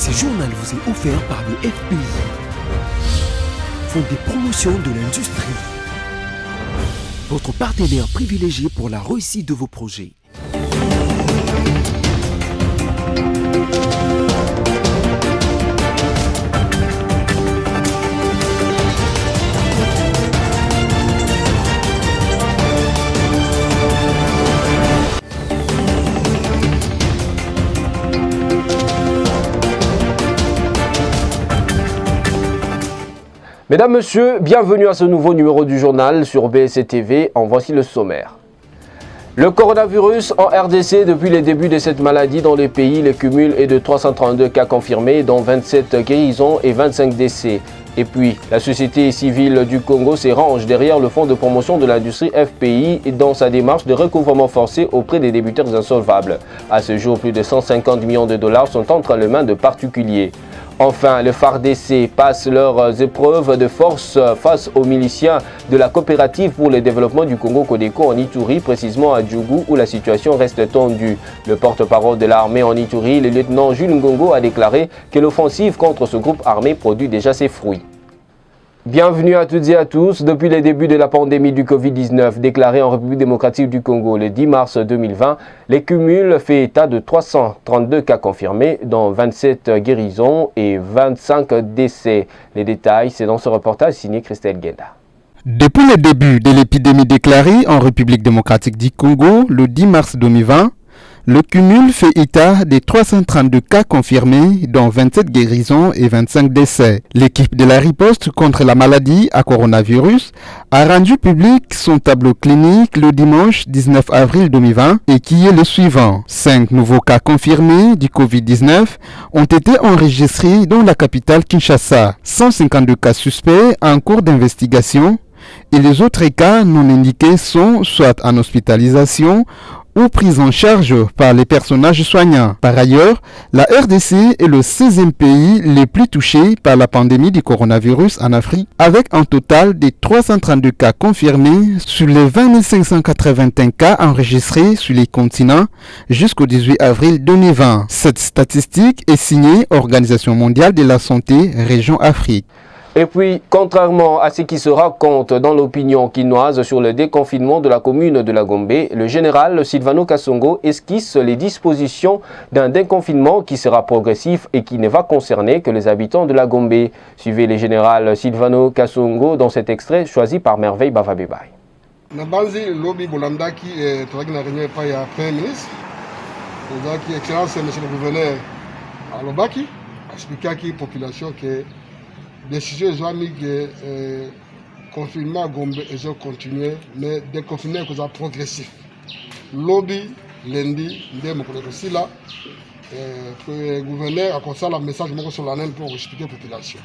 Ce journal vous est offert par le FPI, Fonds des promotions de l'industrie, votre partenaire privilégié pour la réussite de vos projets. Mesdames, Messieurs, bienvenue à ce nouveau numéro du journal sur BSC TV. En voici le sommaire. Le coronavirus en RDC, depuis les débuts de cette maladie dans le pays, le cumul est de 332 cas confirmés, dont 27 guérisons et 25 décès. Et puis, la société civile du Congo se range derrière le Fonds de promotion de l'industrie FPI dans sa démarche de recouvrement forcé auprès des débiteurs insolvables. À ce jour, plus de 150 millions de dollars sont entre les mains de particuliers. Enfin, les FARDC passent leurs épreuves de force face aux miliciens de la coopérative pour le développement du Congo Codeco en Ituri, précisément à Djougou, où la situation reste tendue. Le porte-parole de l'armée en Ituri, le lieutenant Jules Ngongo, a déclaré que l'offensive contre ce groupe armé produit déjà ses fruits. Bienvenue à toutes et à tous. Depuis les débuts de la pandémie du Covid-19 déclarée en République démocratique du Congo le 10 mars 2020, les cumuls fait état de 332 cas confirmés, dont 27 guérisons et 25 décès. Les détails, c'est dans ce reportage signé Christelle Guenda. Depuis le début de l'épidémie déclarée en République démocratique du Congo le 10 mars 2020, le cumul fait état de 332 cas confirmés, dont 27 guérisons et 25 décès. L'équipe de la riposte contre la maladie à coronavirus a rendu public son tableau clinique le dimanche 19 avril 2020 et qui est le suivant. 5 nouveaux cas confirmés du Covid-19 ont été enregistrés dans la capitale Kinshasa. 152 cas suspects en cours d'investigation et les autres cas non indiqués sont soit en hospitalisation ou prise en charge par les personnages soignants. Par ailleurs, la RDC est le 16e pays le plus touché par la pandémie du coronavirus en Afrique, avec un total de 332 cas confirmés sur les 20 581 cas enregistrés sur les continents jusqu'au 18 avril 2020. Cette statistique est signée Organisation mondiale de la santé, région Afrique. Et puis, contrairement à ce qui se raconte dans l'opinion quinoise sur le déconfinement de la commune de la Gombe, le général Silvano Kasongo esquisse les dispositions d'un déconfinement qui sera progressif et qui ne va concerner que les habitants de la Gombe. Suivez le général Silvano Kasongo dans cet extrait choisi par Merveille Bavabebay. Nabanzi lobby bolandaki toaki na réunion pa ya Premier ministre. Ozaki excellence monsieur le gouverneur alobaki expliquaki population que décision ezwami que confinement à Gombe ezo continuer mais déconfinement est progressif. Lobby lundi nde mokolo kosila le gouverneur a kosala message moko solennel pour expliquer la population.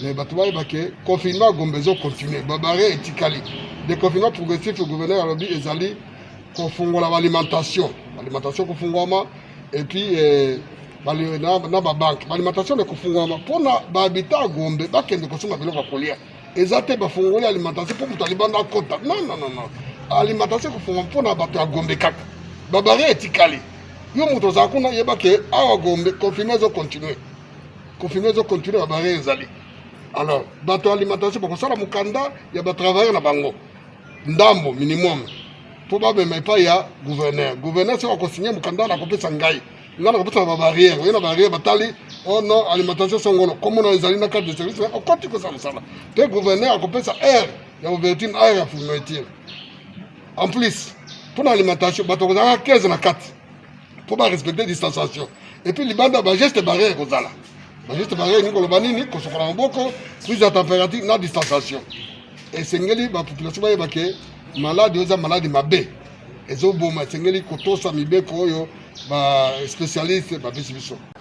Mais bato bayeba ke confinement à Gombe ezo continuer babare etikali. Déconfinement progressif le gouverneur alobi ezali kofungola l'alimentation kofungwama et puis na babanke alimentation de kofungwama mpona bahabita ya Gombe bakende kosomba biloko ya kolia eza te bafungoli alimentation mpo moto alibanda kota non alimentation kofungwama mpona bato ya Gombe kaka babare etikali yo moto ozala kuna yeba ke awa Gombe confinement ezocontinue babare ezali alors bato ya alimentation bakosala mokanda ya batravailleur na bango ndambo minimum mpo babema epai ya gouverneur soki akosinye mokanda na kopesa ngai ngana kopesa ba barrière oyena barrière batali oh non alimentation songolo comme on ezali na carte de service okoti ko sala te gouverneur akopesa air ya ouverture air ya fourniture en plus pour l'alimentation bato kozala 15 na 4 pour ba respecter distanciation et puis libanda ba geste barrière kozala ba geste barrière ni koloba nini kosokola maboko prise de température na distanciation et sengeli ba population ba yebake malade oza malade mabe ezo boma sengeli kotosa mibeko oyo.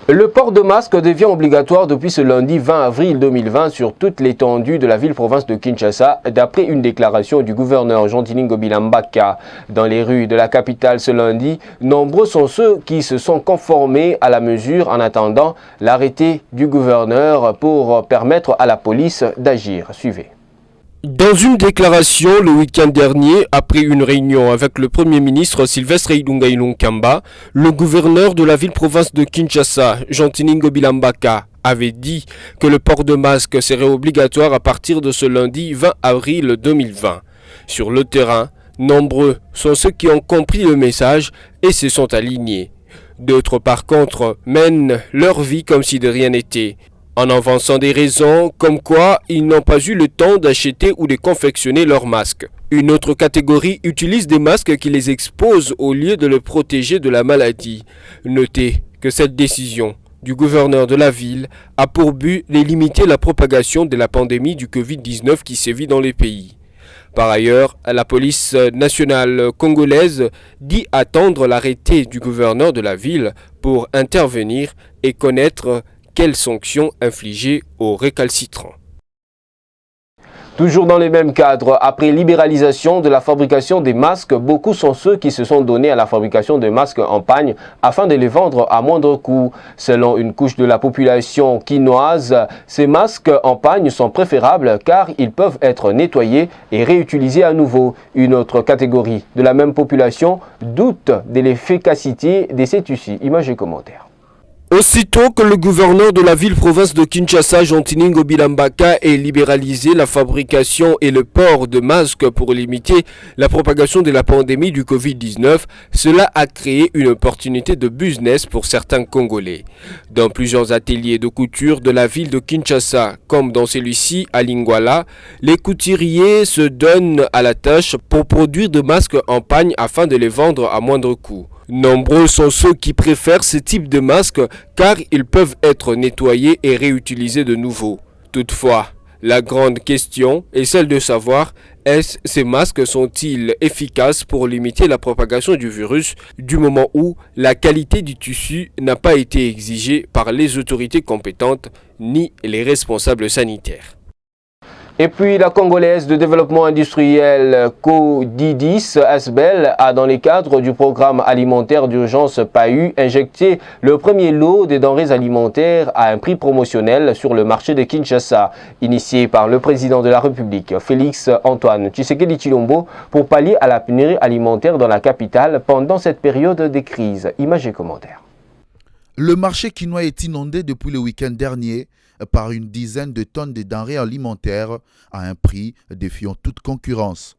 Le port de masque devient obligatoire depuis ce lundi 20 avril 2020 sur toute l'étendue de la ville-province de Kinshasa, d'après une déclaration du gouverneur Jean-Tiningo Bilambaka. Dans les rues de la capitale ce lundi, nombreux sont ceux qui se sont conformés à la mesure en attendant l'arrêté du gouverneur pour permettre à la police d'agir. Suivez. Dans une déclaration le week-end dernier, après une réunion avec le Premier ministre Sylvestre Ilunga Ilunkamba, le gouverneur de la ville-province de Kinshasa, Jean-Tiningo Bilambaka, avait dit que le port de masque serait obligatoire à partir de ce lundi 20 avril 2020. Sur le terrain, nombreux sont ceux qui ont compris le message et se sont alignés. D'autres, par contre, mènent leur vie comme si de rien n'était, en avançant des raisons comme quoi ils n'ont pas eu le temps d'acheter ou de confectionner leurs masques. Une autre catégorie utilise des masques qui les exposent au lieu de le protéger de la maladie. Notez que cette décision du gouverneur de la ville a pour but de limiter la propagation de la pandémie du Covid-19 qui sévit dans les pays. Par ailleurs, la police nationale congolaise dit attendre l'arrêté du gouverneur de la ville pour intervenir et connaître quelles sanctions infliger aux récalcitrants. Toujours dans les mêmes cadres, après libéralisation de la fabrication des masques, beaucoup sont ceux qui se sont donnés à la fabrication de masques en pagne afin de les vendre à moindre coût. Selon une couche de la population quinoise, ces masques en pagne sont préférables car ils peuvent être nettoyés et réutilisés à nouveau. Une autre catégorie de la même population doute de l'efficacité de ces tissus. Images et commentaires. Aussitôt que le gouverneur de la ville-province de Kinshasa, Jean-Tiningo Bilambaka, ait libéralisé la fabrication et le port de masques pour limiter la propagation de la pandémie du Covid-19, cela a créé une opportunité de business pour certains Congolais. Dans plusieurs ateliers de couture de la ville de Kinshasa, comme dans celui-ci à Lingwala, les couturiers se donnent à la tâche pour produire des masques en pagne afin de les vendre à moindre coût. Nombreux sont ceux qui préfèrent ce type de masques car ils peuvent être nettoyés et réutilisés de nouveau. Toutefois, la grande question est celle de savoir ces masques sont-ils efficaces pour limiter la propagation du virus du moment où la qualité du tissu n'a pas été exigée par les autorités compétentes ni les responsables sanitaires. Et puis la Congolaise de développement industriel CODIDIS ASBEL a, dans les cadres du programme alimentaire d'urgence PAU, injecté le premier lot des denrées alimentaires à un prix promotionnel sur le marché de Kinshasa, initié par le président de la République, Félix Antoine Tshisekedi Tshilombo, pour pallier à la pénurie alimentaire dans la capitale pendant cette période de crise. Images et commentaires. Le marché quinois est inondé depuis le week-end dernier par une dizaine de tonnes de denrées alimentaires à un prix défiant toute concurrence.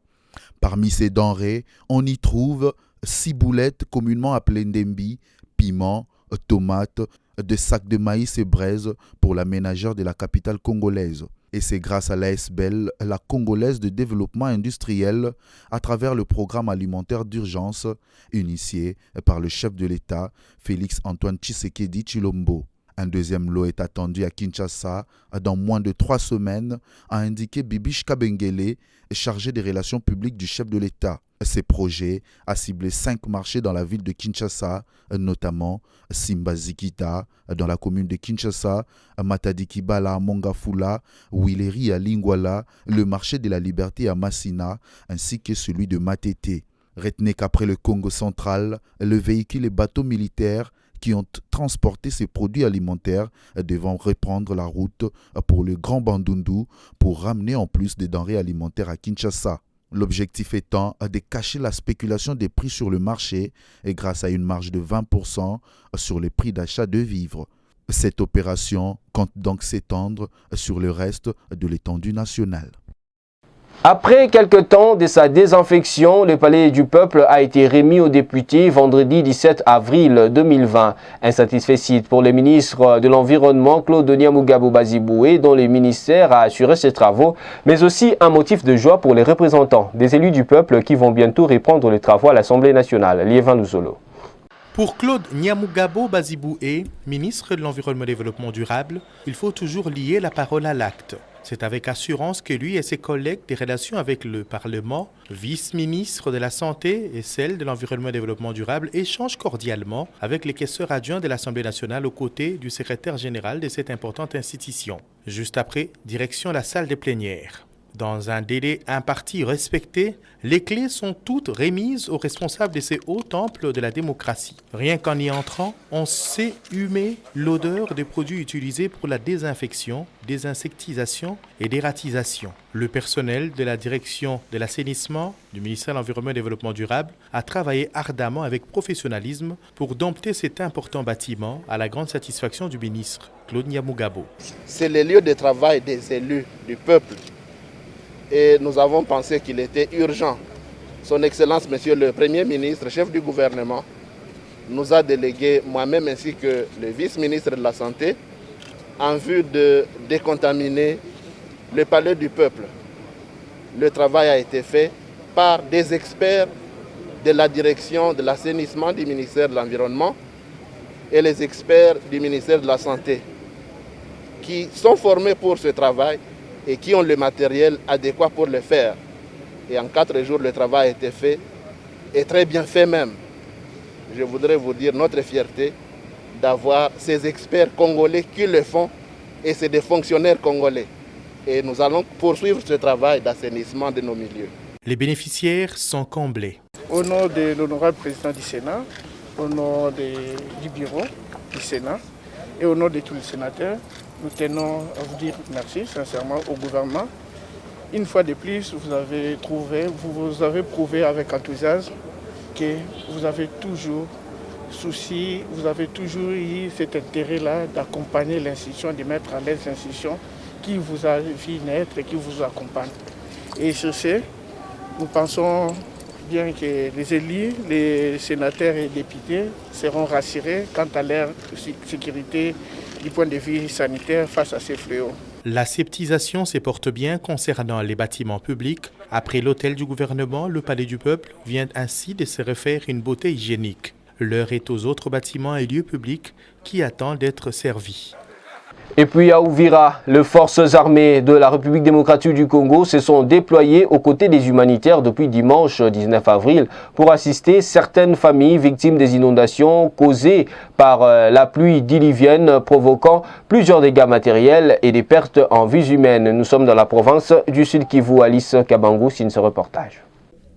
Parmi ces denrées, on y trouve 6 boulettes communément appelées ndembi, piments, tomates, des sacs de maïs et braises pour la ménagère de la capitale congolaise. Et c'est grâce à l'ASBEL, la Congolaise de développement industriel, à travers le programme alimentaire d'urgence initié par le chef de l'État, Félix Antoine Tshisekedi Tshilombo. Un deuxième lot est attendu à Kinshasa dans moins de 3 semaines, a indiqué Bibiche Kabengele, chargé des relations publiques du chef de l'État. Ces projets a ciblé 5 marchés dans la ville de Kinshasa, notamment Simbazikita dans la commune de Kinshasa, Matadikibala à Mongafula, Wileri à Lingwala, le marché de la Liberté à Massina, ainsi que celui de Matete. Retenez qu'après le Congo central, le véhicule et bateaux militaires qui ont transporté ces produits alimentaires devront reprendre la route pour le Grand Bandundu pour ramener en plus des denrées alimentaires à Kinshasa. L'objectif étant de cacher la spéculation des prix sur le marché et grâce à une marge de 20% sur les prix d'achat de vivres. Cette opération compte donc s'étendre sur le reste de l'étendue nationale. Après quelques temps de sa désinfection, le Palais du Peuple a été remis aux députés vendredi 17 avril 2020. Un satisfait site pour le ministre de l'Environnement, Claude Niamugabo Baziboué, dont le ministère a assuré ses travaux, mais aussi un motif de joie pour les représentants des élus du peuple qui vont bientôt reprendre les travaux à l'Assemblée nationale. Liévin Louzolo. Pour Claude Niamugabo Baziboué, ministre de l'Environnement et du Développement durable, il faut toujours lier la parole à l'acte. C'est avec assurance que lui et ses collègues des relations avec le Parlement, vice-ministre de la Santé et celle de l'Environnement et du Développement durable échangent cordialement avec les caisseurs adjoints de l'Assemblée nationale aux côtés du secrétaire général de cette importante institution. Juste après, direction la salle des plénières. Dans un délai imparti respecté, les clés sont toutes remises aux responsables de ces hauts temples de la démocratie. Rien qu'en y entrant, on sait humer l'odeur des produits utilisés pour la désinfection, désinsectisation et dératisation. Le personnel de la direction de l'assainissement du ministère de l'Environnement et du Développement durable a travaillé ardemment avec professionnalisme pour dompter cet important bâtiment à la grande satisfaction du ministre Claude Nyamugabo. C'est le lieu de travail des élus, du peuple. Et nous avons pensé qu'il était urgent. Son Excellence, Monsieur le Premier ministre, chef du gouvernement, nous a délégué, moi-même ainsi que le vice-ministre de la Santé, en vue de décontaminer le palais du peuple. Le travail a été fait par des experts de la direction de l'assainissement du ministère de l'Environnement et les experts du ministère de la Santé, qui sont formés pour ce travail et qui ont le matériel adéquat pour le faire. Et en 4 jours, le travail a été fait, et très bien fait même. Je voudrais vous dire notre fierté d'avoir ces experts congolais qui le font, et c'est des fonctionnaires congolais. Et nous allons poursuivre ce travail d'assainissement de nos milieux. Les bénéficiaires sont comblés. Au nom de l'honorable président du Sénat, au nom du bureau du Sénat et au nom de tous les sénateurs, nous tenons à vous dire merci sincèrement au gouvernement. Une fois de plus, vous avez prouvé avec enthousiasme que vous avez toujours souci, vous avez toujours eu cet intérêt-là d'accompagner l'institution, de mettre à l'aise l'institution qui vous a vu naître et qui vous accompagne. Et sur ce, nous pensons bien que les élus, les sénateurs et députés seront rassurés quant à leur sécurité du point de vue sanitaire face à ces fléaux. La septisation se porte bien concernant les bâtiments publics. Après l'hôtel du gouvernement, le palais du peuple vient ainsi de se refaire une beauté hygiénique. L'heure est aux autres bâtiments et lieux publics qui attendent d'être servis. Et puis à Uvira, les forces armées de la République démocratique du Congo se sont déployées aux côtés des humanitaires depuis dimanche 19 avril pour assister certaines familles victimes des inondations causées par la pluie diluvienne provoquant plusieurs dégâts matériels et des pertes en vies humaines. Nous sommes dans la province du Sud Kivu. Alice Kabangou signe ce reportage.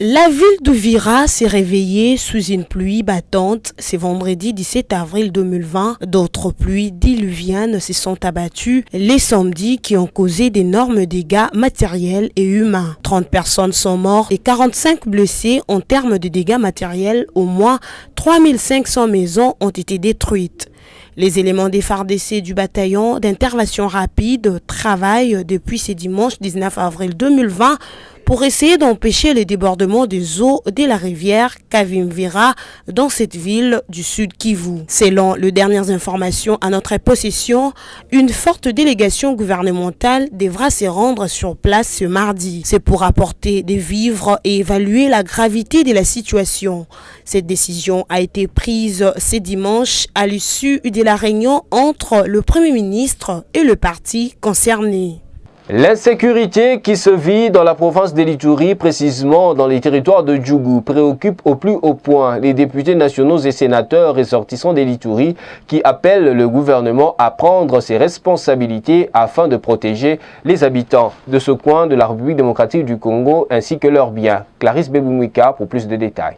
La ville d'Uvira s'est réveillée sous une pluie battante ce vendredi 17 avril 2020. D'autres pluies diluviennes se sont abattues les samedis qui ont causé d'énormes dégâts matériels et humains. 30 personnes sont mortes et 45 blessés en termes de dégâts matériels. Au moins 3500 maisons ont été détruites. Les éléments des FARDC du bataillon d'intervention rapide travaillent depuis ce dimanche 19 avril 2020 pour essayer d'empêcher le débordement des eaux de la rivière Kavimvira dans cette ville du Sud Kivu. Selon les dernières informations à notre possession, une forte délégation gouvernementale devra se rendre sur place ce mardi. C'est pour apporter des vivres et évaluer la gravité de la situation. Cette décision a été prise ce dimanche à l'issue de la réunion entre le Premier ministre et le parti concerné. L'insécurité qui se vit dans la province de l'Ituri, précisément dans les territoires de Djougou, préoccupe au plus haut point les députés nationaux et sénateurs ressortissants de l'Ituri qui appellent le gouvernement à prendre ses responsabilités afin de protéger les habitants de ce coin de la République démocratique du Congo ainsi que leurs biens. Clarisse Bebumwika pour plus de détails.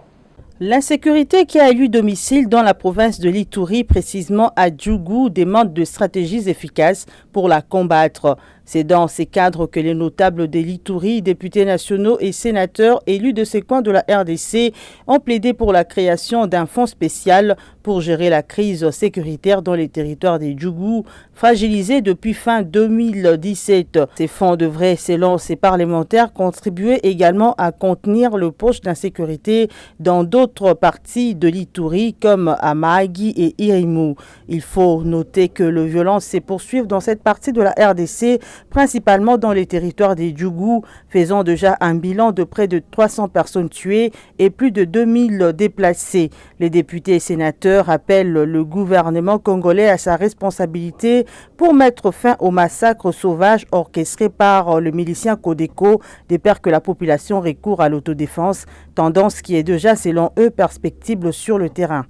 L'insécurité qui a élu domicile dans la province de l'Ituri, précisément à Djougou, demande de stratégies efficaces pour la combattre. C'est dans ces cadres que les notables de l'Ituri, députés nationaux et sénateurs élus de ces coins de la RDC ont plaidé pour la création d'un fonds spécial pour gérer la crise sécuritaire dans les territoires des Djougou, fragilisés depuis fin 2017. Ces fonds devraient, selon ces parlementaires, contribuer également à contenir le poche d'insécurité dans d'autres parties de l'Ituri comme à Mahagi et Irimu. Il faut noter que les violences se poursuivent dans cette partie de la RDC, principalement dans les territoires des Djougou, faisant déjà un bilan de près de 300 personnes tuées et plus de 2000 déplacés. Les députés et sénateurs appellent le gouvernement congolais à sa responsabilité pour mettre fin au massacre sauvage orchestré par le milicien Codeco, de peur que la population recourt à l'autodéfense, tendance qui est déjà, selon eux, perspectible sur le terrain.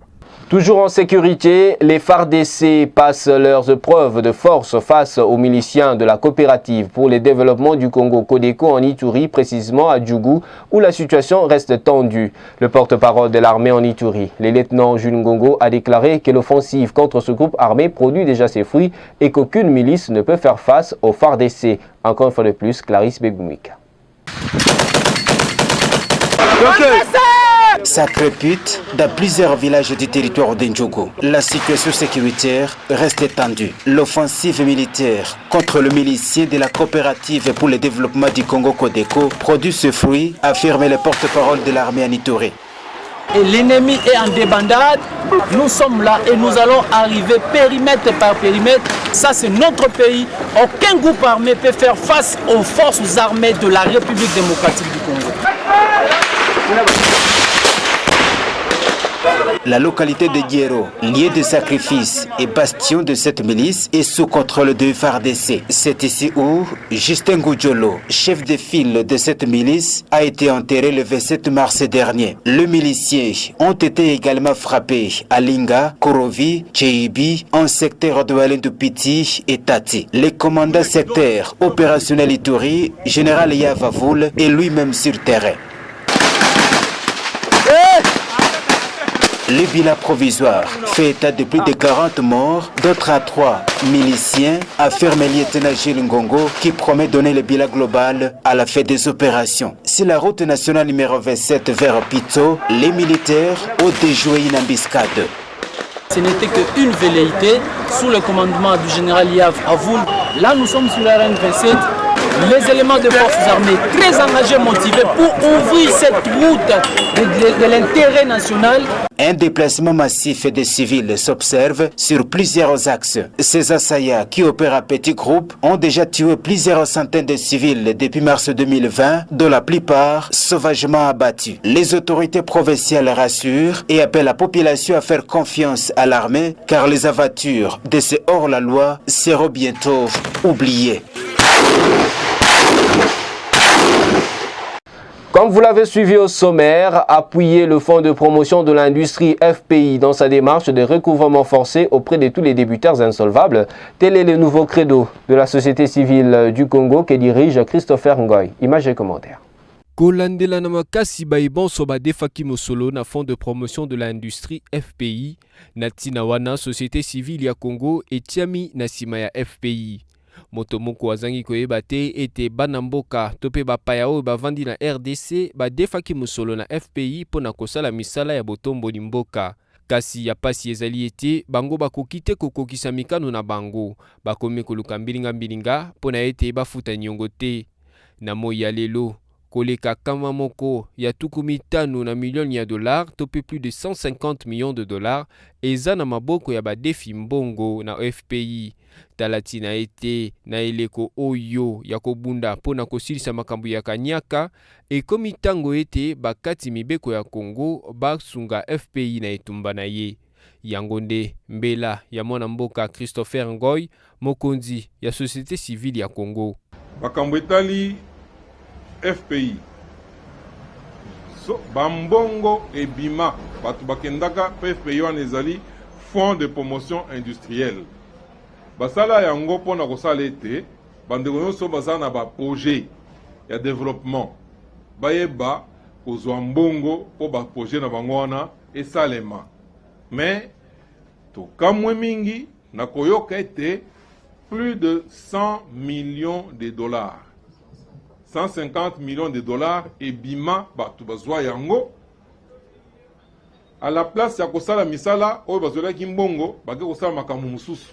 Toujours en sécurité, les FARDC passent leurs épreuves de force face aux miliciens de la coopérative pour le développement du Congo Codeco en Ituri, précisément à Djougou, où la situation reste tendue. Le porte-parole de l'armée en Ituri, le lieutenant Jules Ngongo, a déclaré que l'offensive contre ce groupe armé produit déjà ses fruits et qu'aucune milice ne peut faire face aux FARDC. Encore une fois de plus, Clarisse Begoumika. Ça crépite dans plusieurs villages du territoire d'Ndjougou. La situation sécuritaire reste tendue. L'offensive militaire contre le milicier de la coopérative pour le développement du Congo Codeco produit ce fruit, affirme le porte-parole de l'armée en Ituri. Et l'ennemi est en débandade, nous sommes là et nous allons arriver périmètre par périmètre. Ça c'est notre pays. Aucun groupe armé peut faire face aux forces armées de la République démocratique du Congo. La localité de Guéro, lieu de sacrifice et bastion de cette milice, est sous contrôle de FARDC. C'est ici où Justin Goudjolo, chef de file de cette milice, a été enterré le 27 mars dernier. Les miliciens ont été également frappés à Linga, Korovi, Tcheibi, en secteur de Walendupiti et Tati. Le commandant secteur opérationnel Ituri, général Yavavoul, est lui-même sur terrain. Le bilan provisoire fait état de plus de 40 morts, d'autres à 3 miliciens, affirme le lieutenant Gilles Ngongo, qui promet donner le bilan global à la fin des opérations. Sur la route nationale numéro 27 vers Pito, les militaires ont déjoué une embuscade. Ce n'était qu'une velléité sous le commandement du général Yavavoul. Là, nous sommes sur la RN27. Les éléments de forces armées très engagés, motivés pour ouvrir cette route de l'intérêt national. Un déplacement massif des civils s'observe sur plusieurs axes. Ces assaillants qui opèrent à petits groupes ont déjà tué plusieurs centaines de civils depuis mars 2020, dont la plupart sauvagement abattus. Les autorités provinciales rassurent et appellent la population à faire confiance à l'armée car les avatures de ces hors-la-loi seront bientôt oubliées. Comme vous l'avez suivi au sommaire, appuyer le Fonds de promotion de l'industrie FPI dans sa démarche de recouvrement forcé auprès de tous les débiteurs insolvables, tel est le nouveau credo de la société civile du Congo que dirige Christopher Ngoy. Images et commentaires. Kolandela na makasi baibonso badefaki mosolo na Fonds de promotion de l'industrie FPI, na tina wana société civile ya Congo etiami na sima ya FPI. Motomoko azangi koyeba te ete bana mboka to pe bapaya oyo bavandi na RDC badefaki mosolo na FPI pona kosala misala ya botomboli mboka. Kasi ya pasi ezali ete bango bakoki te kokokisa mikano na bango, bakomi koluka mbilinga pona ete bafuta niongo te. Na moi ya lelo, koleka kama moko ya tuku mitano na milioni ya dollars to pe plus de 150 millions de dollars eza na maboko ya badefi mbongo na FPI. Talati na ete na eleko oyo ya kobunda pona kosilisa makambo ya kanyaka ekomi tango ete bakati mibeko ya Congo basunga FPI na etumba na ye. Yango nde mbela ya mwana mboka Christopher Ngoy, mokonzi ya société civile ya Congo. Makambo etali FPI bambongo ebima batu bakendaka FPI wana ezali Fonds de promotion industrielle. Basala yango pona kosala ete bandeko nyonso bazala na baprojet ya développement bayeba kozwa mbongo po baprojet na bango wana esalema. Mais tokamwe mingi na koyoka ete plus de 100 millions de dollars 150 millions de dollars ebima batu bazwa yango à la place ya kosala misala oyo bazolaki mbongo bake kosala makambo mosusu.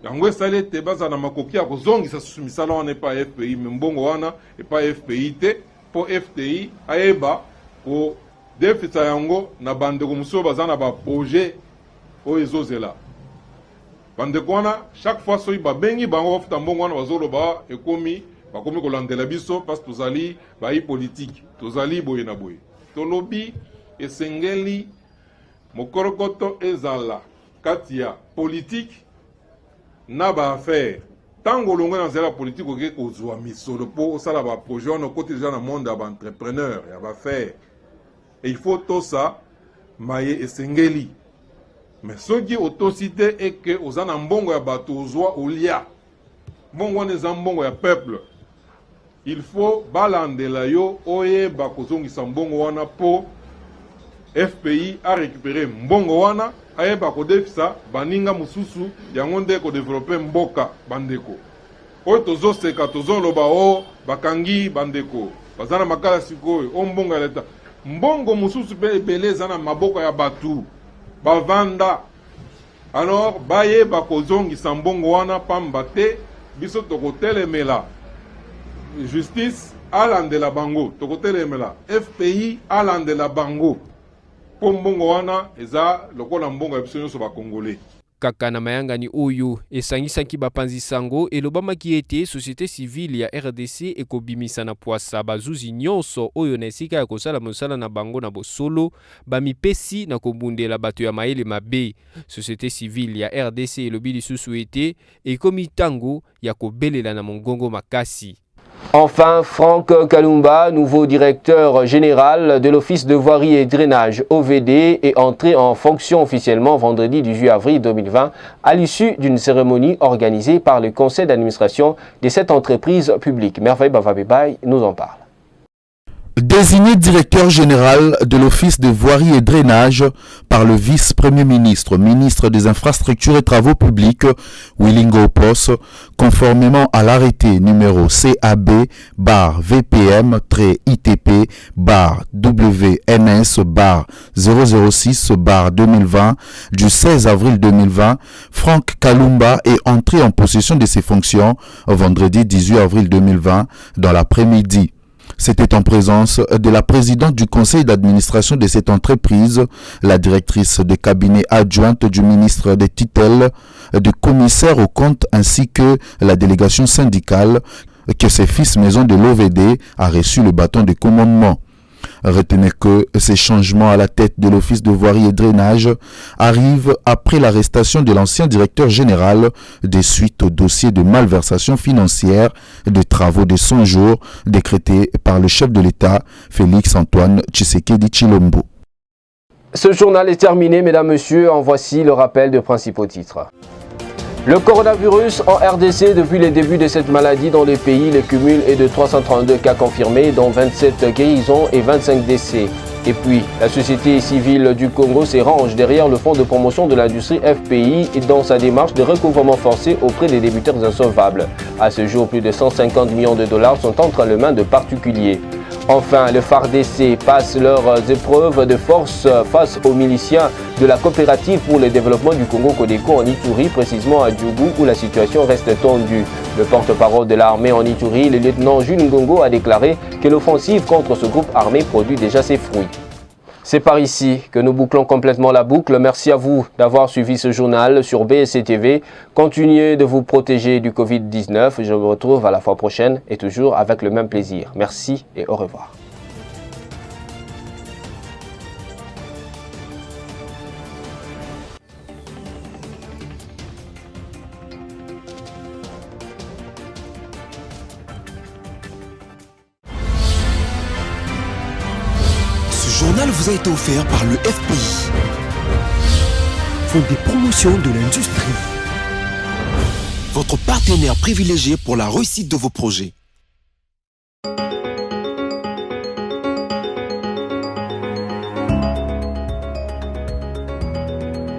Yango esali ete baza na makoki ya kozongisa susu misala wana epa FPI me mbongo wana epa FPI te po FPI ayeba kodefisa yango na bandeko mosusu baza na baprojet oyo ezozela. Bandeko wana chaque fois soki babengi bango bafuta mbongo wana bazoloba ekomi bakomi kolandela biso parce que tozali bayi politique tozali boye na boye tolobi esengeli mokorokoto ezala kati ya politique na ba affaire tango longo na zela politique oke kozwa misolo po osala ba projet wana côté déjà na monde ya ba entrepreneur ya ba affaire et il faut tout ça maye esengeli mais soki autocité et que ozana mbongo ya bato ozwa olia mbongo wana eza mbongo ya peuple, il faut balandela yo oyeba kozongisa mbongo wana po FPI a récupéré mbongo wana ayeba kodefisa baninga mususu yango nde kodevelope mboka bandeko oyo tozoseka tozoloba o bakangi bandeko bazana makala sikoyo o mbongo ya leta mbongo mususu pe ebele eza na maboko ya batu bavanda. Alors bayeba kozongisa mbongo wana pamba te biso tokotelemela justice alandela bango, tokotelemela FPI alandela bango po mbongo wana eza lokola mbongo ya biso nyonso bakongole. Kaka na mayangani oyo esangisaki bapanzi sango elobamaki ete société civile ya RDC ekobimisa na poasa bazuzi nyonso oyo na esika ya kosala mosala na bango na bosolo bamipesi na kobundela bato ya mayele mabe. Société civile ya RDC elobi lisusu ete ekomi tango ya kobelela na mongongo makasi. Enfin, Franck Kalumba, nouveau directeur général de l'Office de voirie et drainage OVD, est entré en fonction officiellement vendredi 18 avril 2020 à l'issue d'une cérémonie organisée par le conseil d'administration de cette entreprise publique. Merveille Bavabebay nous en parle. Désigné directeur général de l'Office de voirie et drainage par le vice-premier ministre, ministre des Infrastructures et Travaux Publics, Willingo Pos, conformément à l'arrêté numéro CAB-VPM-ITP-WNS-006-2020 du 16 avril 2020, Franck Kalumba est entré en possession de ses fonctions vendredi 18 avril 2020 dans l'après-midi. C'était en présence de la présidente du conseil d'administration de cette entreprise, la directrice de cabinet adjointe du ministre des tutelles, du commissaire aux comptes ainsi que la délégation syndicale que ses fils maison de l'OVD a reçu le bâton de commandement. Retenez que ces changements à la tête de l'Office de voirie et drainage arrivent après l'arrestation de l'ancien directeur général des suites au dossier de malversation financière de travaux de 100 jours décrété par le chef de l'État, Félix-Antoine Tshisekedi Tshilombo. Ce journal est terminé, mesdames, messieurs. En voici le rappel de principaux titres. Le coronavirus en RDC, depuis les débuts de cette maladie dans le pays, le cumul est de 332 cas confirmés, dont 27 guérisons et 25 décès. Et puis, la société civile du Congo se range derrière le fonds de promotion de l'industrie FPI dans sa démarche de recouvrement forcé auprès des débiteurs insolvables. À ce jour, plus de 150 millions de dollars sont entre les mains de particuliers. Enfin, le FARDC passe leurs épreuves de force face aux miliciens de la coopérative pour le développement du Congo Codeco en Ituri, précisément à Djougou, où la situation reste tendue. Le porte-parole de l'armée en Ituri, le lieutenant Jules Ngongo, a déclaré que l'offensive contre ce groupe armé produit déjà ses fruits. C'est par ici que nous bouclons complètement la boucle. Merci à vous d'avoir suivi ce journal sur BSC TV. Continuez de vous protéger du Covid-19. Je vous retrouve à la fois prochaine et toujours avec le même plaisir. Merci et au revoir. Ce journal vous a été offert par le FPI, Fonds des promotions de l'industrie, votre partenaire privilégié pour la réussite de vos projets.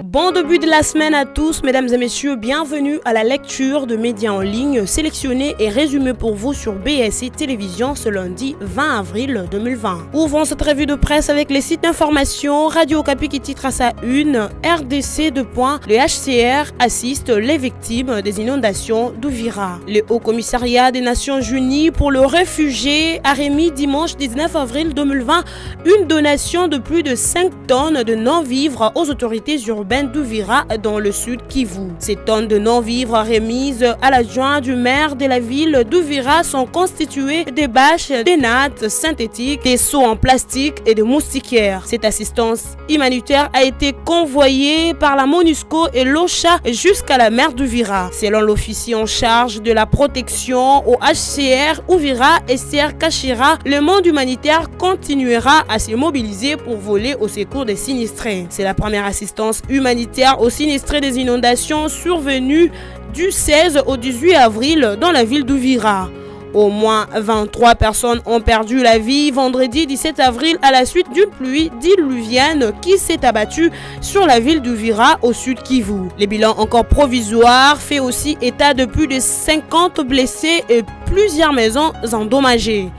Bon début de la semaine à tous, mesdames et messieurs, bienvenue à la lecture de médias en ligne sélectionnés et résumés pour vous sur BSC Télévision ce lundi 20 avril 2020. Ouvrons cette revue de presse avec les sites d'information. Radio Okapi qui titre à sa une RDC : le HCR assiste les victimes des inondations d'Uvira. Le Haut Commissariat des Nations Unies pour le réfugié a remis dimanche 19 avril 2020 une donation de plus de 5 tonnes de non-vivres aux autorités urbaines d'Uvira dans le sud Kivu. Ces tonnes de non-vivres remises à l'adjoint du maire de la ville d'Uvira sont constituées des bâches, des nattes synthétiques, des seaux en plastique et de moustiquaires. Cette assistance humanitaire a été convoyée par la MONUSCO et l'OCHA jusqu'à la mer d'Uvira. Selon l'officier en charge de la protection au HCR Uvira, Esther Kachira, le monde humanitaire continuera à se mobiliser pour voler au secours des sinistrés. C'est la première assistance humanitaire humanitaire aux sinistrés des inondations survenues du 16 au 18 avril dans la ville d'Uvira. Au moins 23 personnes ont perdu la vie vendredi 17 avril à la suite d'une pluie diluvienne qui s'est abattue sur la ville d'Uvira au sud Kivu. Les bilans encore provisoires fait aussi état de plus de 50 blessés et plusieurs maisons endommagées.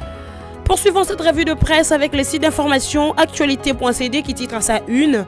Poursuivons cette revue de presse avec les sites d'information actualité.cd qui titre à sa une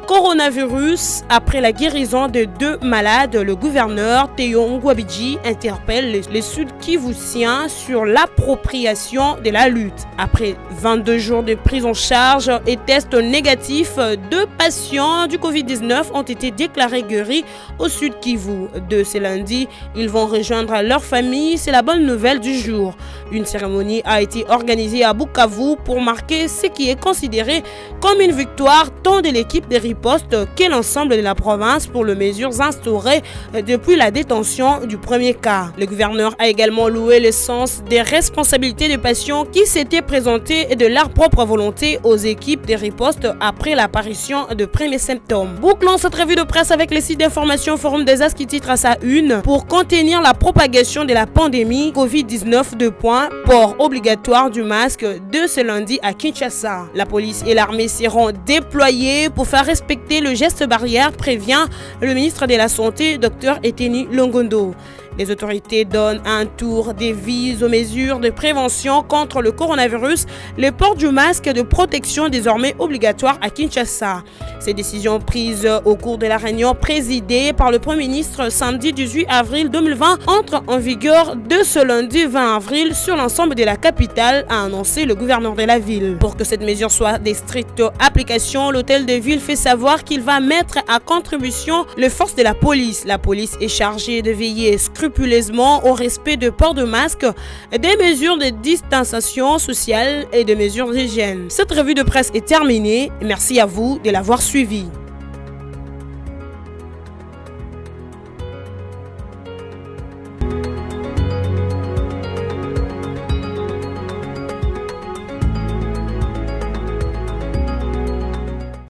Coronavirus. Après la guérison de 2 malades, le gouverneur Théo Ngouabidji interpelle les Sud-Kivusiens sur l'appropriation de la lutte. Après 22 jours de prise en charge et tests négatifs, 2 patients du Covid-19 ont été déclarés guéris au Sud-Kivu. De ce lundi, ils vont rejoindre leur famille. C'est la bonne nouvelle du jour. Une cérémonie a été organisée à Bukavu pour marquer ce qui est considéré comme une victoire tant de l'équipe de riposte que l'ensemble de la province pour les mesures instaurées depuis la détention du premier cas. Le gouverneur a également loué le sens des responsabilités des patients qui s'étaient présentés de leur propre volonté aux équipes de riposte après l'apparition de premiers symptômes. Bouclons cette revue de presse avec les sites d'information Forum des As qui titre à sa une pour contenir la propagation de la pandémie Covid-19 : port obligatoire du masque de ce lundi à Kinshasa. La police et l'armée seront déployées pour faire respecter le geste barrière, prévient le ministre de la Santé, Dr Eteni Longondo. Les autorités donnent un tour des vis aux mesures de prévention contre le coronavirus, le port du masque de protection désormais obligatoire à Kinshasa. Ces décisions prises au cours de la réunion présidée par le Premier ministre samedi 18 avril 2020 entrent en vigueur de ce lundi 20 avril sur l'ensemble de la capitale, a annoncé le gouverneur de la ville. Pour que cette mesure soit de stricte application, l'hôtel de ville fait savoir qu'il va mettre à contribution les forces de la police. La police est chargée de veiller scrupuleusement au respect de port de masque, des mesures de distanciation sociale et des mesures d'hygiène. Cette revue de presse est terminée. Merci à vous de l'avoir suivie.